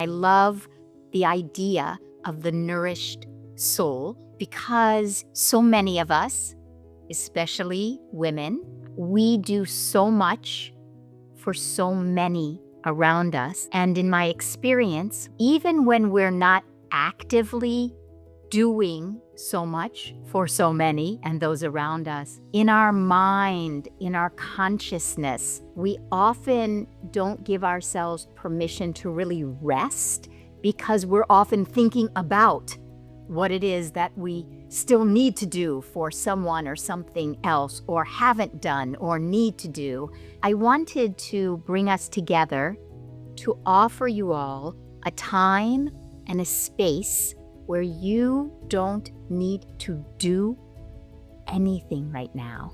I love the idea of the nourished soul because so many of us, especially women, we do so much for so many around us. And in my experience, even when we're not actively doing so much for so many and those around us, in our mind, in our consciousness, we often don't give ourselves permission to really rest because we're often thinking about what it is that we still need to do for someone or something else, or haven't done or need to do. I wanted to bring us together to offer you all a time and a space where you don't need to do anything right now.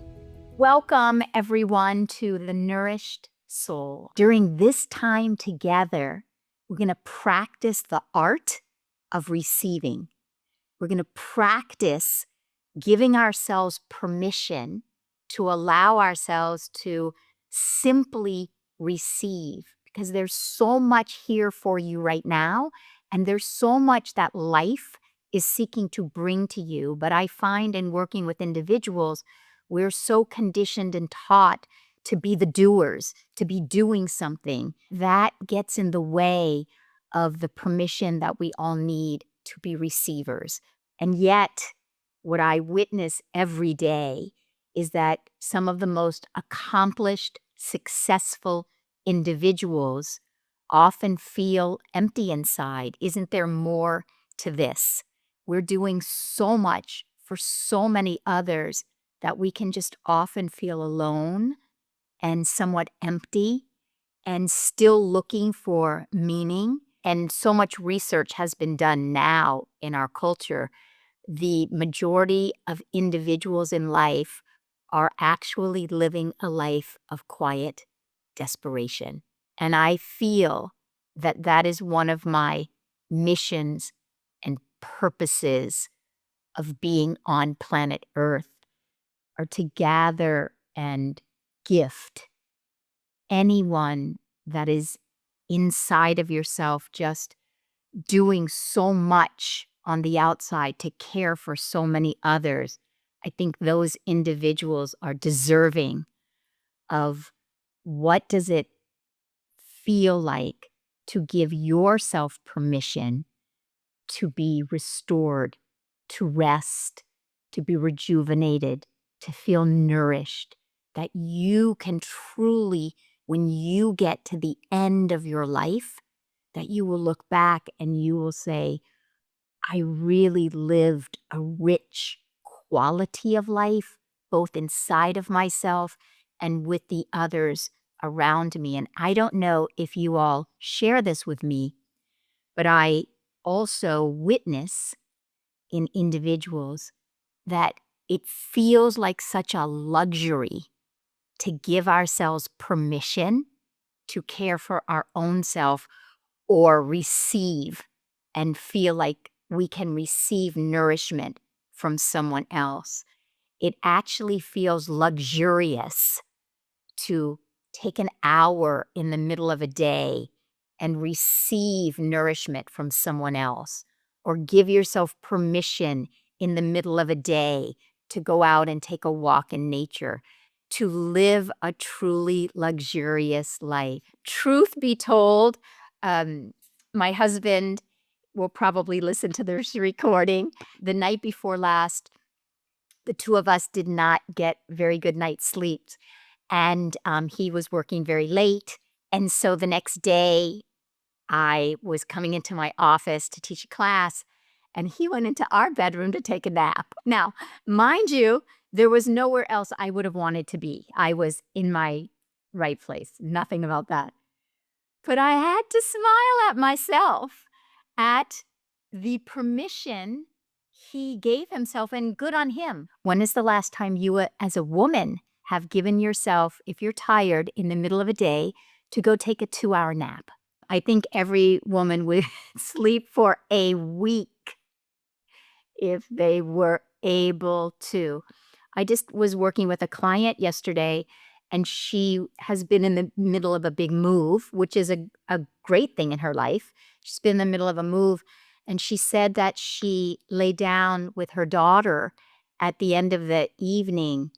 Welcome, everyone, to the Nourished Soul. During this time together, we're going to practice the art of receiving. We're going to practice giving ourselves permission to allow ourselves to simply receive, because there's so much here for you right now, and there's so much that life is seeking to bring to you. But I find in working with individuals, we're so conditioned and taught to be the doers, to be doing something. That gets in the way of the permission that we all need to be receivers. And yet, what I witness every day is that some of the most accomplished, successful individuals often feel empty inside. Isn't there more to this? We're doing so much for so many others that we can just often feel alone and somewhat empty and still looking for meaning. And so much research has been done now in our culture. The majority of individuals in life are actually living a life of quiet desperation. And I feel that that is one of my missions and purposes of being on planet Earth, are to gather and gift anyone that is inside of yourself, just doing so much on the outside to care for so many others. I think those individuals are deserving of what does it feel like to give yourself permission to be restored, to rest, to be rejuvenated, to feel nourished, that you can truly, when you get to the end of your life, that you will look back and you will say, I really lived a rich quality of life, both inside of myself and with the others around me. And I don't know if you all share this with me, but I also witness in individuals that it feels like such a luxury to give ourselves permission to care for our own self or receive and feel like we can receive nourishment from someone else. It actually feels luxurious to take an hour in the middle of a day and receive nourishment from someone else, or give yourself permission in the middle of a day to go out and take a walk in nature, to live a truly luxurious life. Truth be told, my husband will probably listen to this recording. The night before last, the two of us did not get very good night's sleep, and he was working very late. And so the next day, I was coming into my office to teach a class, and he went into our bedroom to take a nap. Now, mind you, there was nowhere else I would have wanted to be. I was in my right place, nothing about that. But I had to smile at myself at the permission he gave himself, and good on him. When is the last time you, as a woman, have given yourself, if you're tired in the middle of a day, to go take a 2-hour nap? I think every woman would sleep for a week if they were able to. I just was working with a client yesterday, And she has been in the middle of a big move, which is a great thing in her life. She's been in the middle of a move. And she said that she lay down with her daughter at the end of the evening,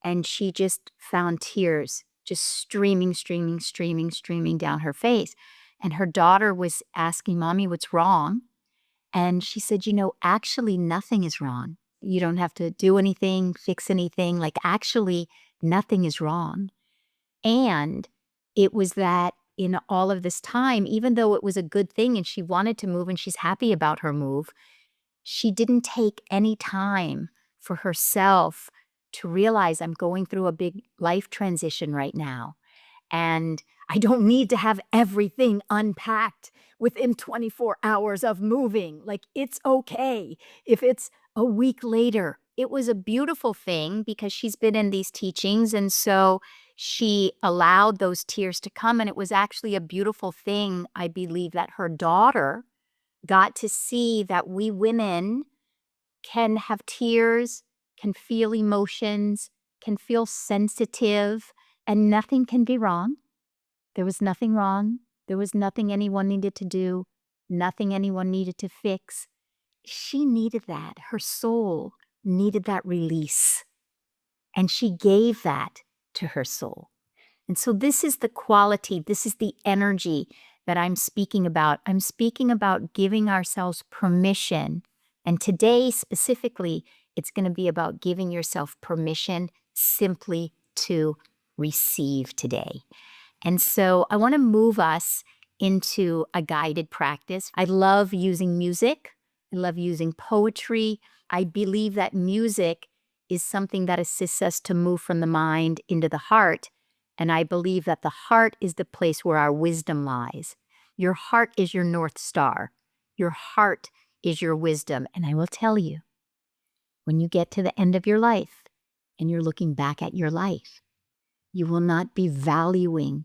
and she just found tears just streaming down her face. And her daughter was asking, Mommy, what's wrong? And she said, actually, nothing is wrong. You don't have to do anything, fix anything. Like, actually, nothing is wrong. And it was that in all of this time, even though it was a good thing and she wanted to move and she's happy about her move, she didn't take any time for herself to realize I'm going through a big life transition right now. And I don't need to have everything unpacked within 24 hours of moving. Like, it's okay if it's a week later. It was a beautiful thing because she's been in these teachings. And so she allowed those tears to come. And it was actually a beautiful thing, I believe, that her daughter got to see that we women can have tears, can feel emotions, can feel sensitive, and nothing can be wrong. There was nothing wrong. There was nothing anyone needed to do, nothing anyone needed to fix. She needed that. Her soul needed that release. And she gave that to her soul. And so this is the quality, this is the energy that I'm speaking about. I'm speaking about giving ourselves permission. And today, specifically, it's going to be about giving yourself permission simply to receive today. And so I want to move us into a guided practice. I love using music. I love using poetry. I believe that music is something that assists us to move from the mind into the heart. And I believe that the heart is the place where our wisdom lies. Your heart is your North Star. Your heart is your wisdom. And I will tell you, when you get to the end of your life and you're looking back at your life, you will not be valuing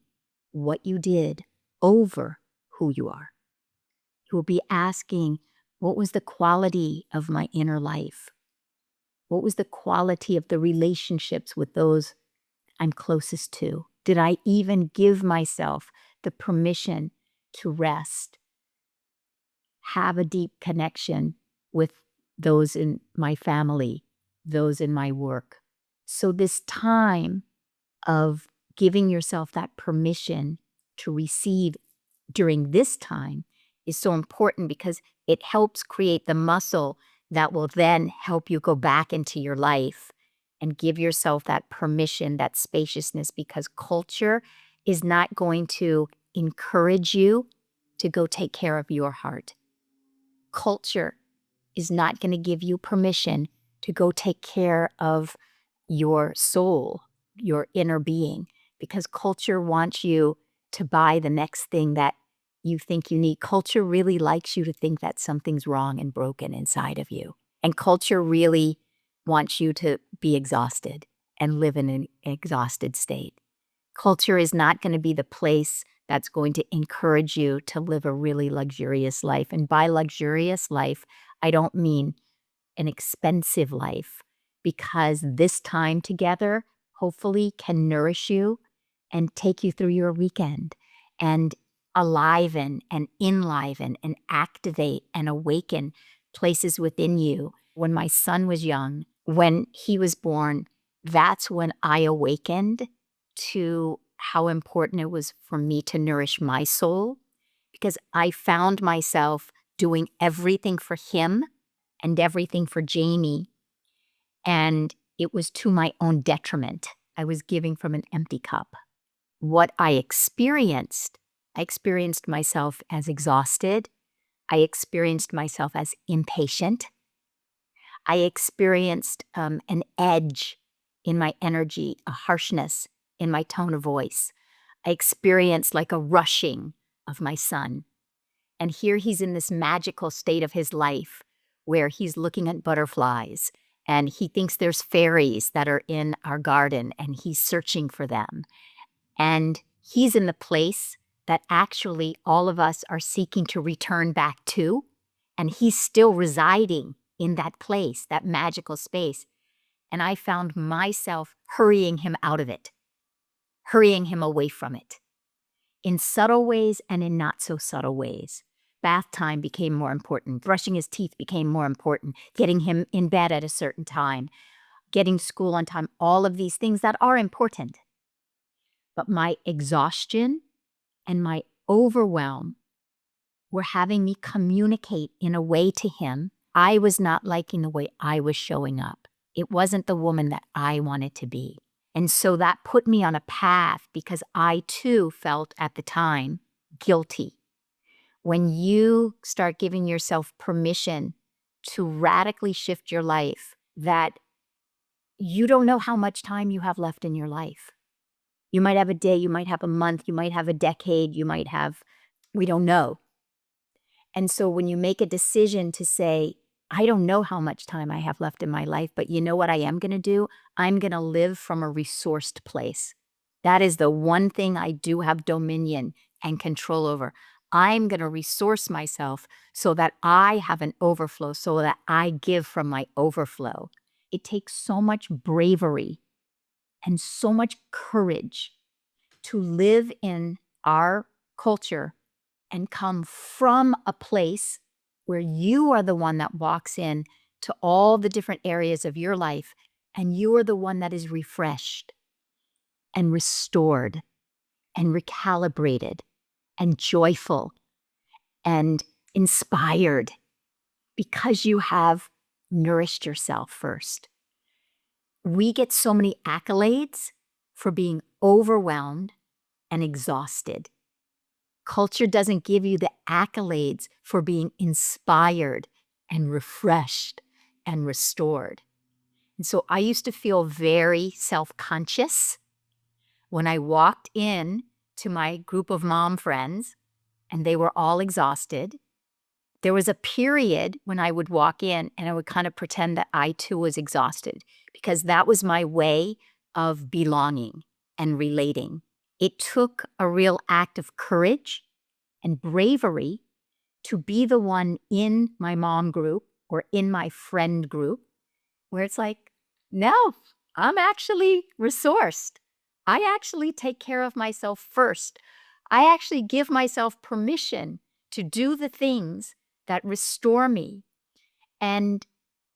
what you did over who you are. You will be asking, what was the quality of my inner life? What was the quality of the relationships with those I'm closest to? Did I even give myself the permission to rest, have a deep connection with those in my family, those in my work? So this time of giving yourself that permission to receive during this time is so important because it helps create the muscle that will then help you go back into your life and give yourself that permission, that spaciousness, because culture is not going to encourage you to go take care of your heart. Culture is not going to give you permission to go take care of your soul, your inner being, because culture wants you to buy the next thing that you think you need. Culture really likes you to think that something's wrong and broken inside of you. And culture really wants you to be exhausted and live in an exhausted state. Culture is not going to be the place that's going to encourage you to live a really luxurious life. And by luxurious life, I don't mean an expensive life, because this time together hopefully can nourish you and take you through your weekend and aliven and enliven and activate and awaken places within you. When my son was young, when he was born, that's when I awakened to how important it was for me to nourish my soul, because I found myself doing everything for him and everything for Jamie, and it was to my own detriment. I was giving from an empty cup. What I experienced myself as exhausted. I experienced myself as impatient. I experienced an edge in my energy, a harshness in my tone of voice. I experienced like a rushing of my son. And here he's in this magical state of his life where he's looking at butterflies and he thinks there's fairies that are in our garden and he's searching for them. And he's in the place that actually all of us are seeking to return back to. And he's still residing in that place, that magical space. And I found myself hurrying him out of it. hurrying him away from it in subtle ways and in not so subtle ways. Bath time became more important. Brushing his teeth became more important. Getting him in bed at a certain time. Getting to school on time. All of these things that are important. But my exhaustion and my overwhelm were having me communicate in a way to him. I was not liking the way I was showing up. It wasn't the woman that I wanted to be. And so that put me on a path because I too felt at the time guilty. When you start giving yourself permission to radically shift your life, that you don't know how much time you have left in your life. You might have a day, you might have a month, you might have a decade, you might have, we don't know. And so when you make a decision to say, I don't know how much time I have left in my life, but you know what I am going to do? I'm going to live from a resourced place. That is the one thing I do have dominion and control over. I'm going to resource myself so that I have an overflow, so that I give from my overflow. It takes so much bravery and so much courage to live in our culture and come from a place where you are the one that walks in to all the different areas of your life, and you are the one that is refreshed and restored and recalibrated and joyful and inspired because you have nourished yourself first. We get so many accolades for being overwhelmed and exhausted. Culture doesn't give you the accolades for being inspired and refreshed and restored. And so I used to feel very self-conscious when I walked in to my group of mom friends and they were all exhausted. There was a period when I would walk in and I would kind of pretend that I too was exhausted because that was my way of belonging and relating. It took a real act of courage and bravery to be the one in my mom group or in my friend group where it's like, no, I'm actually resourced. I actually take care of myself first. I actually give myself permission to do the things that restore me. And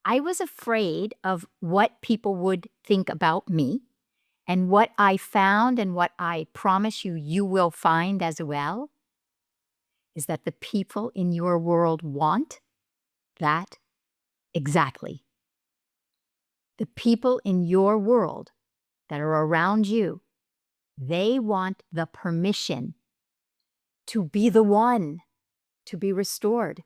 I was afraid of what people would think about me. And what I found and what I promise you, you will find as well, is that the people in your world want that exactly. The people in your world that are around you, they want the permission to be the one, to be restored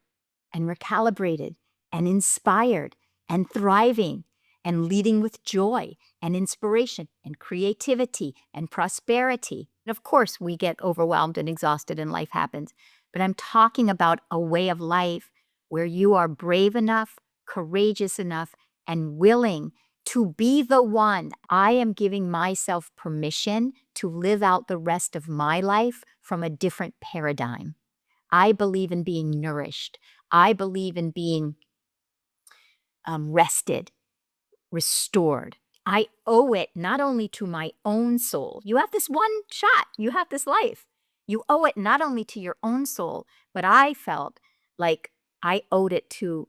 and recalibrated and inspired and thriving and leading with joy and inspiration and creativity and prosperity. And of course, we get overwhelmed and exhausted and life happens. But I'm talking about a way of life where you are brave enough, courageous enough, and willing to be the one. I am giving myself permission to live out the rest of my life from a different paradigm. I believe in being nourished. I believe in being rested, restored. I owe it not only to my own soul. You have this one shot. You have this life. You owe it not only to your own soul, but I felt like I owed it to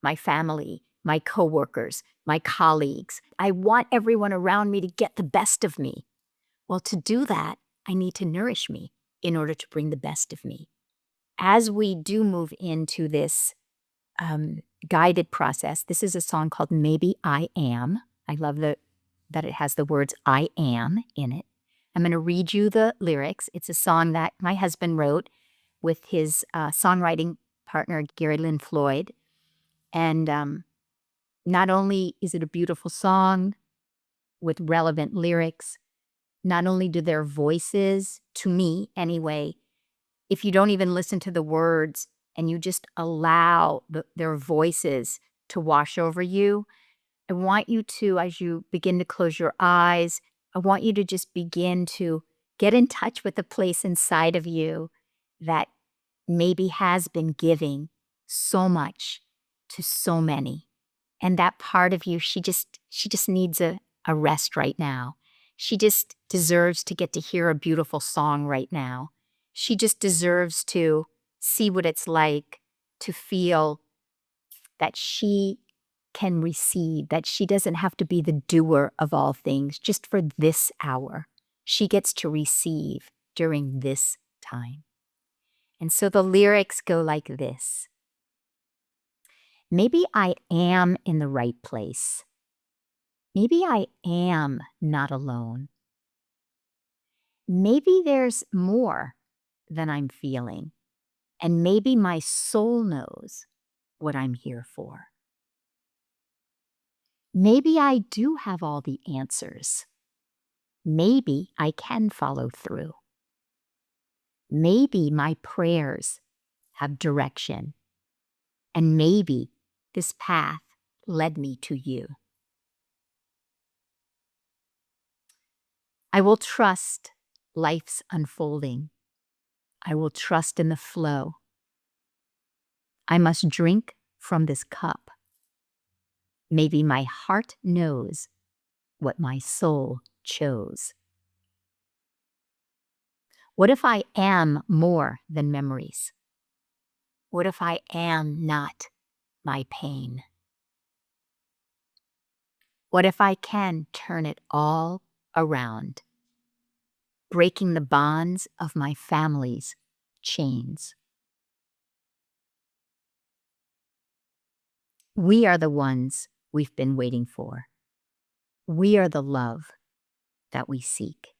my family, my coworkers, my colleagues. I want everyone around me to get the best of me. Well, to do that, I need to nourish me in order to bring the best of me. As we do move into this guided process, this is a song called Maybe I Am. I love that it has the words I am in it. I'm going to read you the lyrics. It's a song that my husband wrote with his songwriting partner, Gary Lynn Floyd. And not only is it a beautiful song with relevant lyrics, not only do their voices, to me anyway, if you don't even listen to the words and you just allow their voices to wash over you, I want you to, as you begin to close your eyes, I want you to just begin to get in touch with the place inside of you that maybe has been giving so much to so many. And that part of you, she just needs a rest right now. She just deserves to get to hear a beautiful song right now. She just deserves to see what it's like to feel that she can receive, that she doesn't have to be the doer of all things just for this hour. She gets to receive during this time. And so the lyrics go like this. Maybe I am in the right place. Maybe I am not alone. Maybe there's more than I'm feeling, and maybe my soul knows what I'm here for. Maybe I do have all the answers. Maybe I can follow through. Maybe my prayers have direction, and maybe this path led me to you. I will trust life's unfolding. I will trust in the flow. I must drink from this cup. Maybe my heart knows what my soul chose. What if I am more than memories? What if I am not my pain? What if I can turn it all around, breaking the bonds of my family's chains? We are the ones we've been waiting for. We are the love that we seek.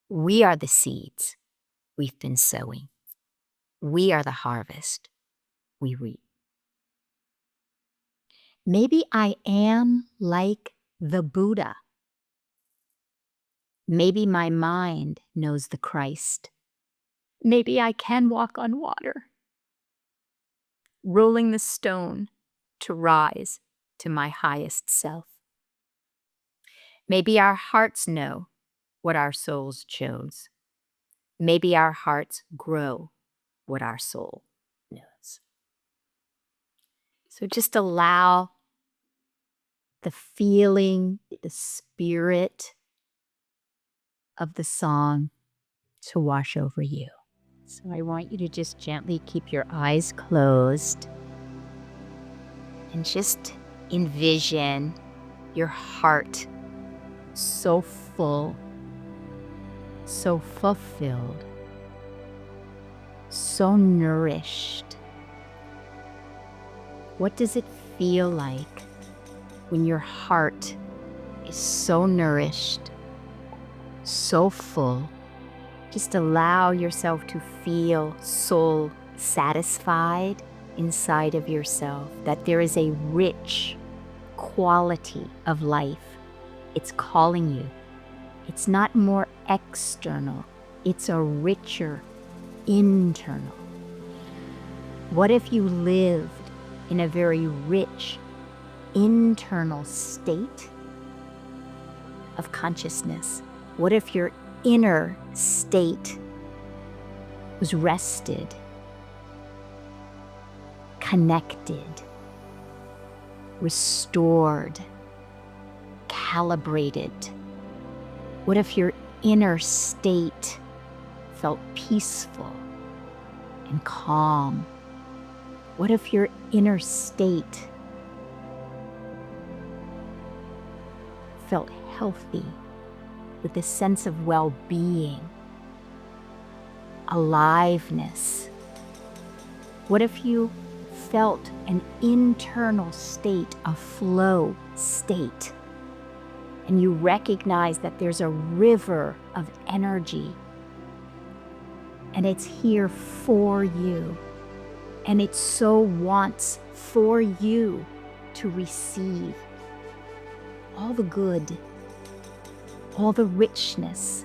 We are the seeds we've been sowing. We are the harvest we reap. Maybe I am like the Buddha. Maybe my mind knows the Christ. Maybe I can walk on water, rolling the stone to rise to my highest self. Maybe our hearts know what our souls chose. Maybe our hearts grow what our soul knows. So just allow the feeling, the spirit of the song to wash over you. So I want you to just gently keep your eyes closed and just envision your heart so full, so fulfilled, so nourished. What does it feel like when your heart is so nourished, so full? Just allow yourself to feel soul satisfied inside of yourself, that there is a rich quality of life. It's calling you. It's not more external, it's a richer internal. What if you lived in a very rich internal state of consciousness? What if your inner state was rested, connected, restored, calibrated? What if your inner state felt peaceful and calm? What if your inner state felt healthy, with a sense of well-being, aliveness? What if you felt an internal state, a flow state, and you recognize that there's a river of energy and it's here for you, and it so wants for you to receive all the good, all the richness.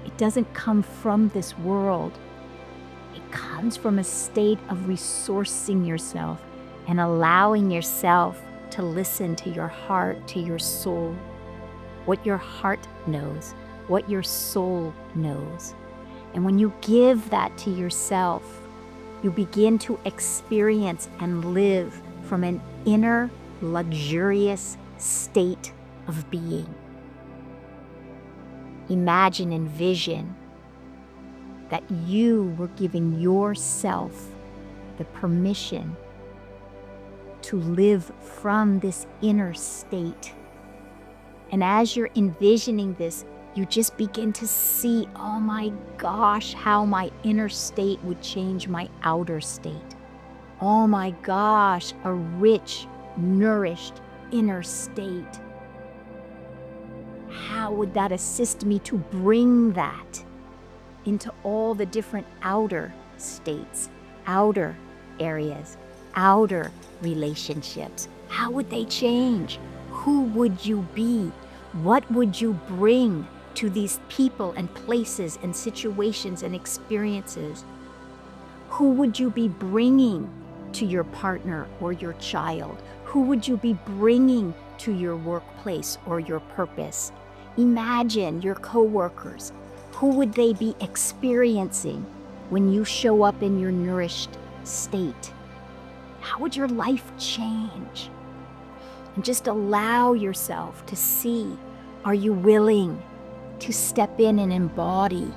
It doesn't come from this world. It comes from a state of resourcing yourself and allowing yourself to listen to your heart, to your soul, what your heart knows, what your soul knows. And when you give that to yourself, you begin to experience and live from an inner, luxurious state of being. Imagine, envision that you were giving yourself the permission to live from this inner state. And as you're envisioning this, you just begin to see, oh my gosh, how my inner state would change my outer state. Oh my gosh, a rich, nourished inner state. How would that assist me to bring that into all the different outer states, outer areas, outer relationships? How would they change? Who would you be? What would you bring to these people and places and situations and experiences? Who would you be bringing to your partner or your child? Who would you be bringing to your workplace or your purpose? Imagine your coworkers. Who would they be experiencing when you show up in your nourished state? How would your life change? And just allow yourself to see, are you willing to step in and embody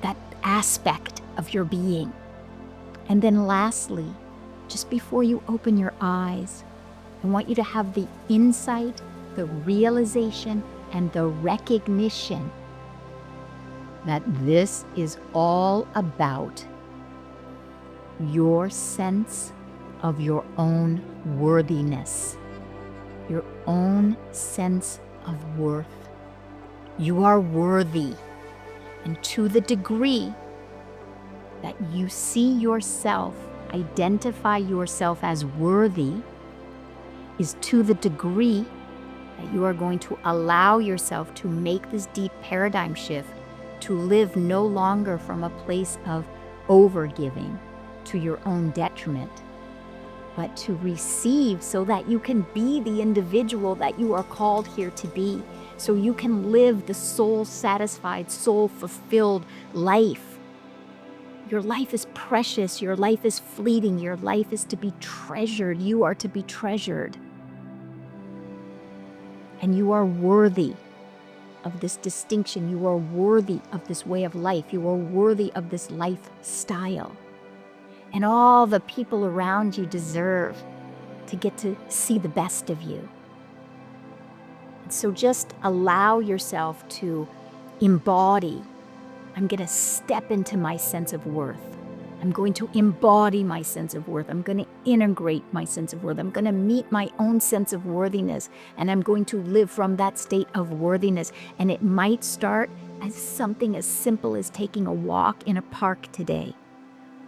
that aspect of your being? And then lastly, just before you open your eyes, I want you to have the insight, the realization, and the recognition that this is all about your sense of your own worthiness, your own sense of worth. You are worthy, and to the degree that you see yourself, identify yourself as worthy, is to the degree that you are going to allow yourself to make this deep paradigm shift, to live no longer from a place of overgiving to your own detriment, but to receive so that you can be the individual that you are called here to be, so you can live the soul-satisfied, soul-fulfilled life. Your life is precious, your life is fleeting, your life is to be treasured. You are to be treasured. And you are worthy of this distinction. You are worthy of this way of life. You are worthy of this lifestyle. And all the people around you deserve to get to see the best of you. And so just allow yourself to embody. I'm going to step into my sense of worth. I'm going to embody my sense of worth. I'm going to integrate my sense of worth. I'm going to meet my own sense of worthiness, and I'm going to live from that state of worthiness. And it might start as something as simple as taking a walk in a park today,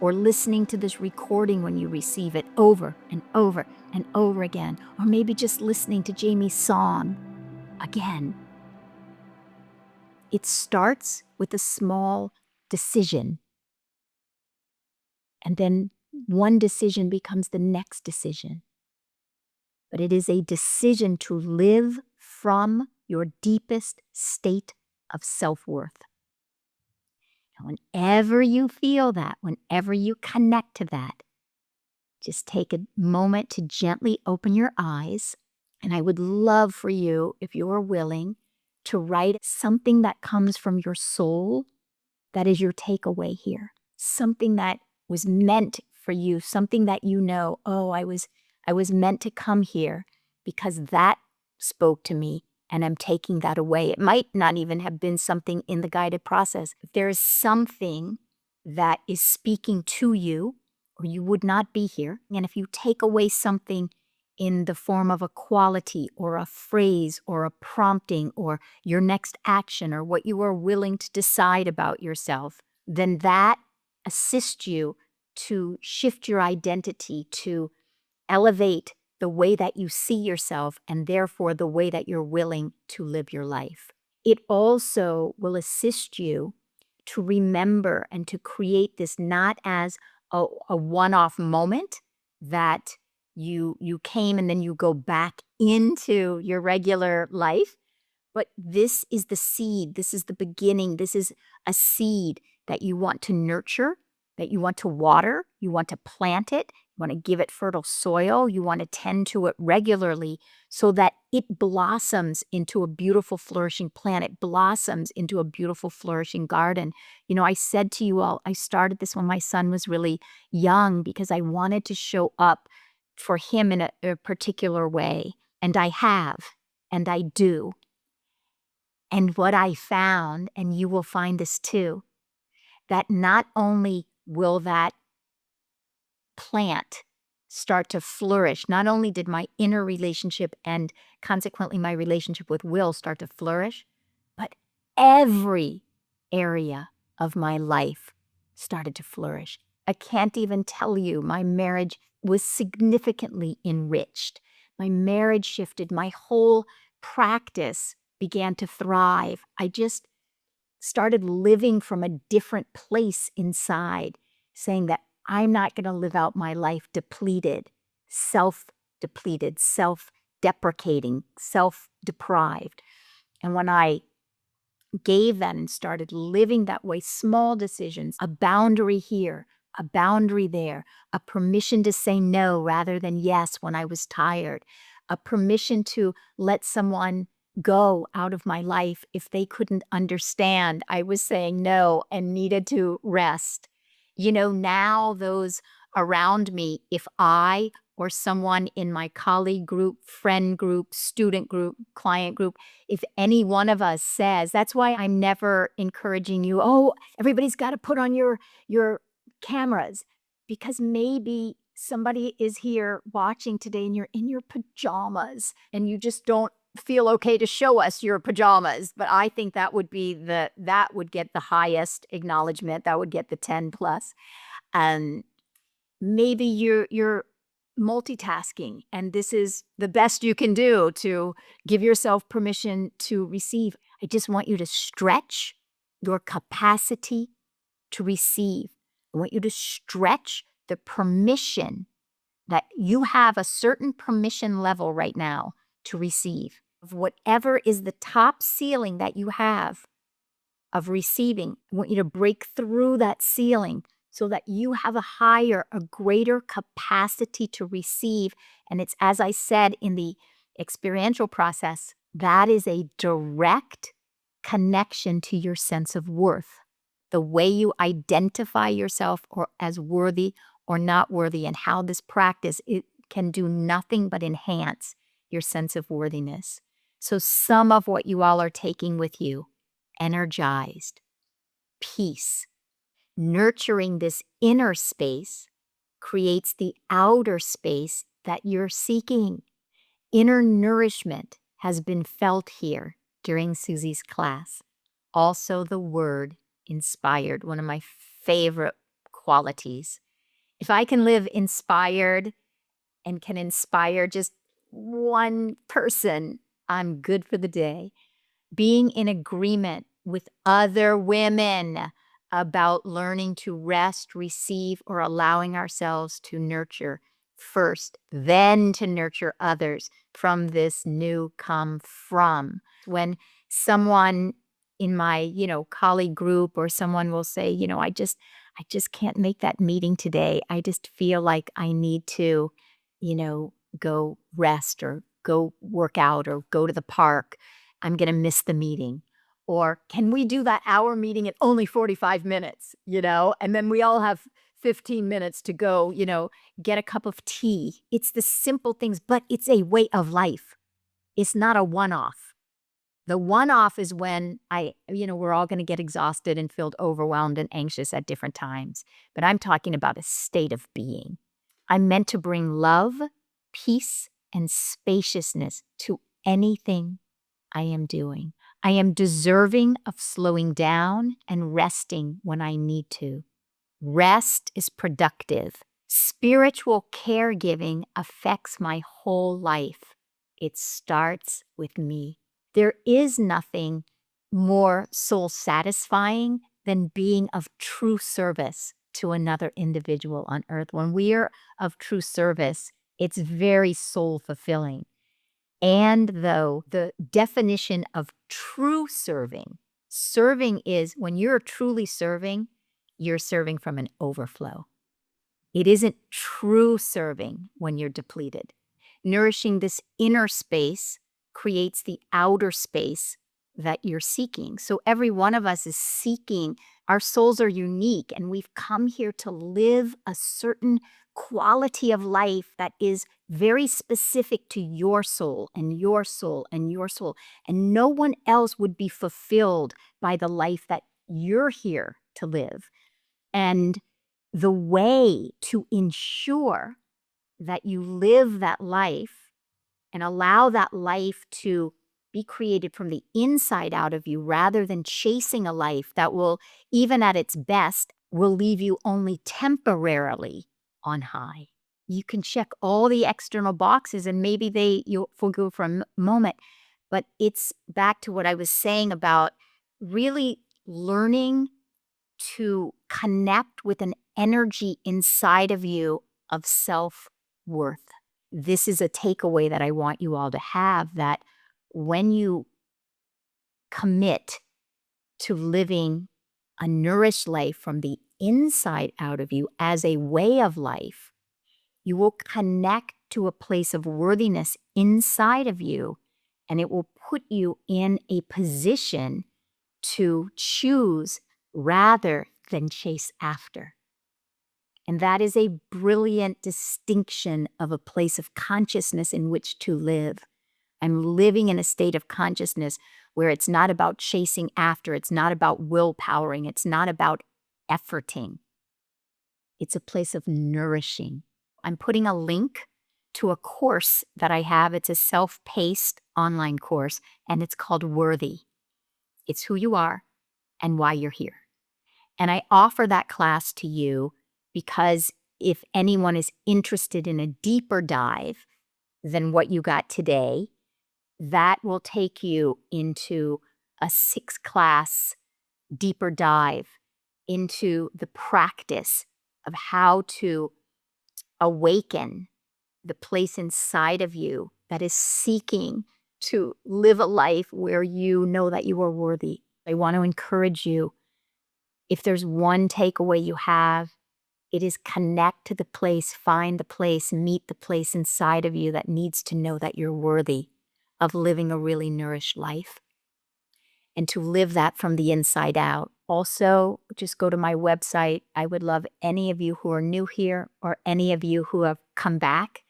or listening to this recording when you receive it over and over and over again, or maybe just listening to Jamie's song again. It starts with a small decision. And then one decision becomes the next decision. But it is a decision to live from your deepest state of self-worth. And whenever you feel that, whenever you connect to that, just take a moment to gently open your eyes. And I would love for you, if you are willing, to write something that comes from your soul that is your takeaway here. Something that was meant for you, something that you know, oh, I was meant to come here because that spoke to me, and I'm taking that away. It might not even have been something in the guided process. If there is something that is speaking to you, or you would not be here, and if you take away something in the form of a quality or a phrase or a prompting or your next action or what you are willing to decide about yourself, then that assists you to shift your identity, to elevate the way that you see yourself, and therefore the way that you're willing to live your life. It also will assist you to remember and to create this not as a one-off moment that you came and then you go back into your regular life, but this is the seed, this is the beginning, this is a seed that you want to nurture, that you want to water, you want to plant it, want to give it fertile soil. You want to tend to it regularly so that it blossoms into a beautiful, flourishing plant. It blossoms into a beautiful, flourishing garden. I said to you all, I started this when my son was really young because I wanted to show up for him in a particular way. And I have, and I do. And what I found, and you will find this too, that not only will that plant start to flourish, not only did my inner relationship and consequently my relationship with Will start to flourish, but every area of my life started to flourish. I can't even tell you, my marriage was significantly enriched. My marriage shifted. My whole practice began to thrive. I just started living from a different place inside, saying that I'm not going to live out my life depleted, self-depleted, self-deprecating, self-deprived. And when I gave that and started living that way, small decisions, a boundary here, a boundary there, a permission to say no rather than yes when I was tired, a permission to let someone go out of my life if they couldn't understand I was saying no and needed to rest. Now those around me, if I or someone in my colleague group, friend group, student group, client group, if any one of us says, that's why I'm never encouraging you, oh, everybody's got to put on your cameras, because maybe somebody is here watching today and you're in your pajamas and you just don't feel okay to show us your pajamas. But I think that would be that would get the highest acknowledgement. That would get the 10 plus. And maybe you're multitasking and this is the best you can do to give yourself permission to receive. I just want you to stretch your capacity to receive. I want you to stretch the permission that you have, a certain permission level right now to receive. Of whatever is the top ceiling that you have of receiving, I want you to break through that ceiling so that you have a greater capacity to receive. And it's, as I said in the experiential process, that is a direct connection to your sense of worth, the way you identify yourself or as worthy or not worthy, and how this practice, it can do nothing but enhance your sense of worthiness. So some of what you all are taking with you, energized, peace, nurturing this inner space creates the outer space that you're seeking. Inner nourishment has been felt here during Suzi's class. Also the word inspired, one of my favorite qualities. If I can live inspired and can inspire just one person, I'm good for the day. Being in agreement with other women about learning to rest, receive, or allowing ourselves to nurture first, then to nurture others from this new come from. When someone in my, colleague group or someone will say, I just can't make that meeting today. I just feel like I need to, go rest or go work out or go to the park. I'm going to miss the meeting. Or can we do that hour meeting at only 45 minutes, and then we all have 15 minutes to go, get a cup of tea. It's the simple things, but it's a way of life. It's not a one-off. The one-off is when we're all going to get exhausted and feel overwhelmed and anxious at different times. But I'm talking about a state of being. I'm meant to bring love, peace, and spaciousness to anything I am doing. I am deserving of slowing down and resting when I need to. Rest is productive. Spiritual caregiving affects my whole life. It starts with me. There is nothing more soul satisfying than being of true service to another individual on earth. When we are of true service, it's very soul fulfilling. And though the definition of true serving is when you're truly serving, you're serving from an overflow. It isn't true serving when you're depleted. Nourishing this inner space creates the outer space that you're seeking. So every one of us is seeking, our souls are unique, and we've come here to live a certain quality of life that is very specific to your soul and your soul and your soul. And no one else would be fulfilled by the life that you're here to live. And the way to ensure that you live that life and allow that life to be created from the inside out of you rather than chasing a life that will, even at its best, will leave you only temporarily on high. You can check all the external boxes and maybe you'll forgo for a moment, but it's back to what I was saying about really learning to connect with an energy inside of you of self-worth. This is a takeaway that I want you all to have, that when you commit to living a nourished life from the inside out of you as a way of life, you will connect to a place of worthiness inside of you, and it will put you in a position to choose rather than chase after. And that is a brilliant distinction of a place of consciousness in which to live. I'm living in a state of consciousness where it's not about chasing after, it's not about willpowering, it's not about efforting. It's a place of nourishing. I'm putting a link to a course that I have. It's a self-paced online course, and it's called Worthy. It's who you are and why you're here. And I offer that class to you because if anyone is interested in a deeper dive than what you got today, that will take you into a 6-class deeper dive into the practice of how to awaken the place inside of you that is seeking to live a life where you know that you are worthy. I want to encourage you, if there's one takeaway you have, it is connect to the place, find the place, meet the place inside of you that needs to know that you're worthy of living a really nourished life, and to live that from the inside out. Also, just go to my website. I would love any of you who are new here or any of you who have come back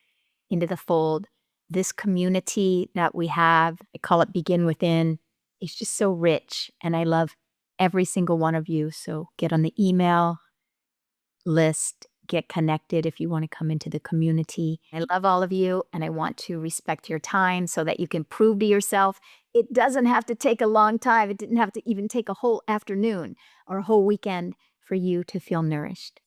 into the fold. This community that we have, I call it Begin Within, it's just so rich, and I love every single one of you. So get on the email list, get connected if you want to come into the community. I love all of you, and I want to respect your time so that you can prove to yourself it doesn't have to take a long time. It didn't have to even take a whole afternoon or a whole weekend for you to feel nourished.